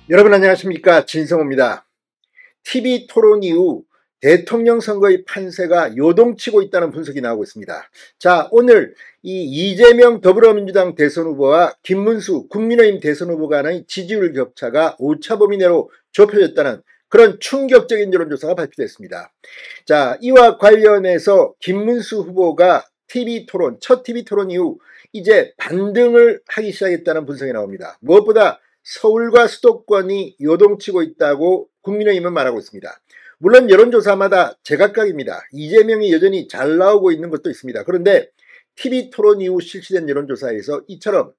여러분 안녕하십니까, 진성호입니다. TV 토론 이후 대통령 선거의 판세가 요동치고 있다는 분석이 나오고 있습니다. 자, 오늘 이 이재명 더불어민주당 대선 후보와 김문수 국민의힘 대선 후보 간의 지지율 격차가 오차범위 내로 좁혀졌다는 그런 충격적인 여론조사가 발표됐습니다. 자, 이와 관련해서 김문수 후보가 첫 TV 토론 이후 이제 반등을 하기 시작했다는 분석이 나옵니다. 무엇보다 서울과 수도권이 요동치고 있다고 국민의힘은 말하고 있습니다. 물론 여론조사마다 제각각입니다. 이재명이 여전히 잘 나오고 있는 것도 있습니다. 그런데 TV 토론 이후 실시된 여론조사에서 이처럼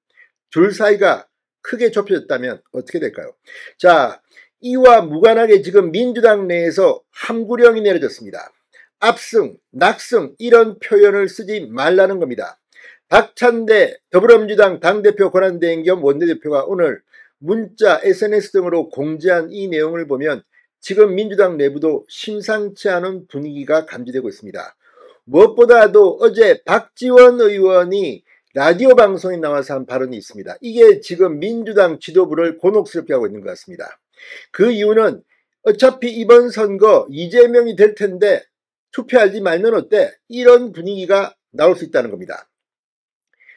둘 사이가 크게 좁혀졌다면 어떻게 될까요? 자, 이와 무관하게 지금 민주당 내에서 함구령이 내려졌습니다. 압승, 낙승 이런 표현을 쓰지 말라는 겁니다. 박찬대 더불어민주당 당대표 권한대행 겸 원내대표가 오늘 문자, SNS 등으로 공지한 이 내용을 보면 지금 민주당 내부도 심상치 않은 분위기가 감지되고 있습니다. 무엇보다도 어제 박지원 의원이 라디오 방송에 나와서 한 발언이 있습니다. 이게 지금 민주당 지도부를 곤혹스럽게 하고 있는 것 같습니다. 그 이유는 어차피 이번 선거 이재명이 될 텐데 투표하지 말면 어때? 이런 분위기가 나올 수 있다는 겁니다.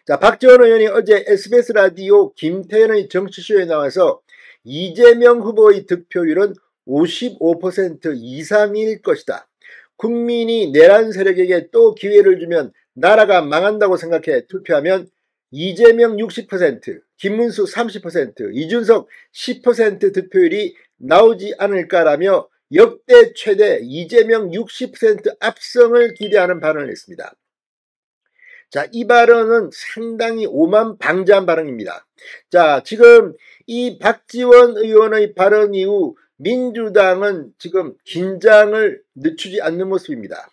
자, 박지원 의원이 어제 SBS 라디오 김태현의 정치쇼에 나와서 이재명 후보의 득표율은 55% 이상일 것이다. 국민이 내란 세력에게 또 기회를 주면 나라가 망한다고 생각해 투표하면 이재명 60%, 김문수 30%, 이준석 10% 득표율이 나오지 않을까라며 역대 최대 이재명 60% 압승을 기대하는 발언을 했습니다. 자, 이 발언은 상당히 오만방자한 발언입니다. 자, 지금 이 박지원 의원의 발언 이후 민주당은 지금 긴장을 늦추지 않는 모습입니다.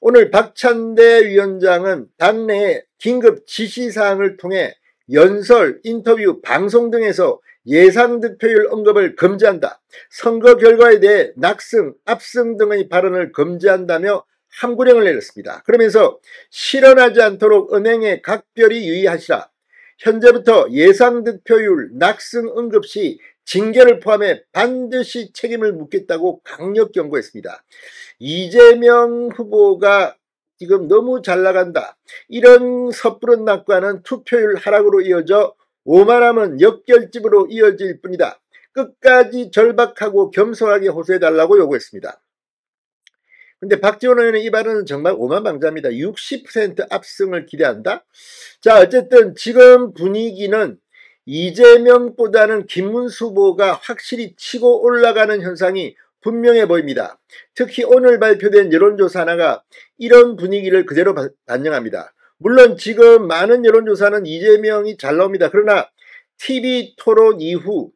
오늘 박찬대 위원장은 당내에 긴급 지시사항을 통해 연설, 인터뷰, 방송 등에서 예상 득표율 언급을 금지한다. 선거 결과에 대해 낙승, 압승 등의 발언을 금지한다며 함구령을 내렸습니다. 그러면서 실현하지 않도록 은행에 각별히 유의하시라. 현재부터 예상 득표율 낙승 언급 시 징계를 포함해 반드시 책임을 묻겠다고 강력 경고했습니다. 이재명 후보가 지금 너무 잘 나간다. 이런 섣부른 낙관은 투표율 하락으로 이어져 오만함은 역결집으로 이어질 뿐이다. 끝까지 절박하고 겸손하게 호소해달라고 요구했습니다. 근데 박지원 의원의 이 발언은 정말 오만방자입니다. 60% 압승을 기대한다? 자, 어쨌든 지금 분위기는 이재명보다는 김문수 후보가 확실히 치고 올라가는 현상이 분명해 보입니다. 특히 오늘 발표된 여론조사 하나가 이런 분위기를 그대로 반영합니다. 물론 지금 많은 여론조사는 이재명이 잘 나옵니다. 그러나 TV 토론 이후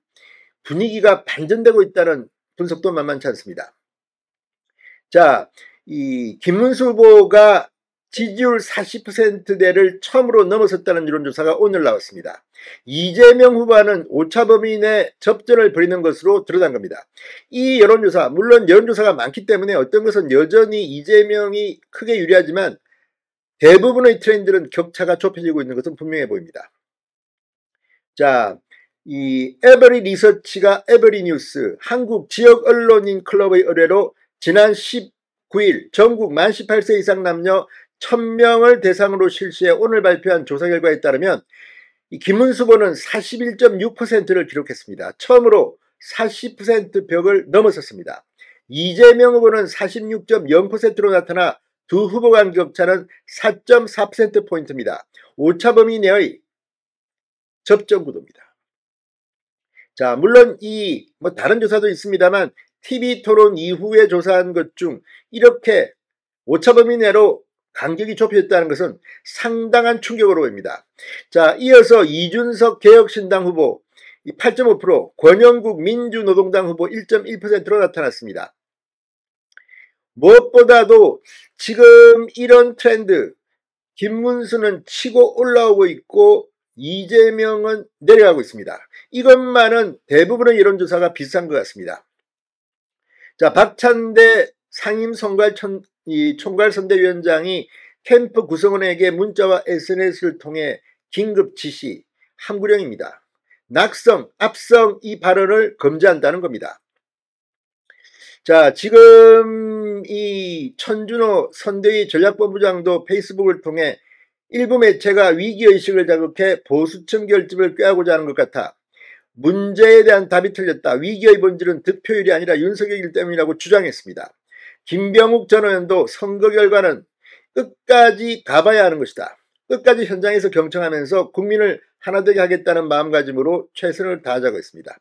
분위기가 반전되고 있다는 분석도 만만치 않습니다. 자, 이 김문수 후보가 지지율 40%대를 처음으로 넘어섰다는 여론조사가 오늘 나왔습니다. 이재명 후보는 오차범위 내 접전을 벌이는 것으로 드러난 겁니다. 이 여론조사, 물론 여론조사가 많기 때문에 어떤 것은 여전히 이재명이 크게 유리하지만 대부분의 트렌드는 격차가 좁혀지고 있는 것은 분명해 보입니다. 자, 이 에버리 리서치가 에버리 뉴스, 한국 지역 언론인 클럽의 의뢰로 지난 19일 전국 만 18세 이상 남녀 1000명을 대상으로 실시해 오늘 발표한 조사 결과에 따르면 이 김문수 후보는 41.6%를 기록했습니다. 처음으로 40% 벽을 넘어섰습니다. 이재명 후보는 46.0%로 나타나 두 후보 간 격차는 4.4%포인트입니다. 오차범위 내의 접전 구도입니다. 자, 물론 다른 조사도 있습니다만 TV 토론 이후에 조사한 것 중 이렇게 오차범위 내로 간격이 좁혀졌다는 것은 상당한 충격으로 보입니다. 자, 이어서 이준석 개혁신당 후보 8.5%, 권영국 민주노동당 후보 1.1%로 나타났습니다. 무엇보다도 지금 이런 트렌드, 김문수는 치고 올라오고 있고 이재명은 내려가고 있습니다. 이것만은 대부분의 여론조사가 비슷한 것 같습니다. 자, 박찬대 총괄선대위원장이 캠프 구성원에게 문자와 SNS를 통해 긴급 지시, 함구령입니다. 낙성, 압성 이 발언을 금지한다는 겁니다. 자, 지금 이 천준호 선대위 전략본부장도 페이스북을 통해 일부 매체가 위기의식을 자극해 보수층 결집을 꾀하고자 하는 것 같아 문제에 대한 답이 틀렸다. 위기의 본질은 득표율이 아니라 윤석열이기 때문이라고 주장했습니다. 김병욱 전 의원도 선거 결과는 끝까지 가봐야 하는 것이다. 끝까지 현장에서 경청하면서 국민을 하나되게 하겠다는 마음가짐으로 최선을 다하자고 했습니다.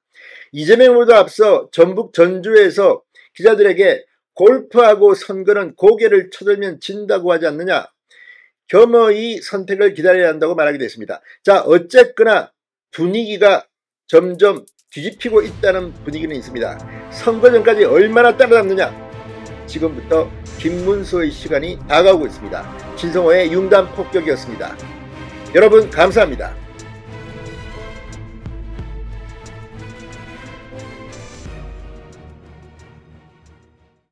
이재명보다 앞서 전북 전주에서 기자들에게 골프하고 선거는 고개를 쳐들면 진다고 하지 않느냐, 겸허히 선택을 기다려야 한다고 말하게 됐습니다. 자, 어쨌거나 분위기가 점점 뒤집히고 있다는 분위기는 있습니다. 선거 전까지 얼마나 따라잡느냐, 지금부터 김문수의 시간이 다가오고 있습니다. 진성호의 융단 폭격이었습니다. 여러분 감사합니다.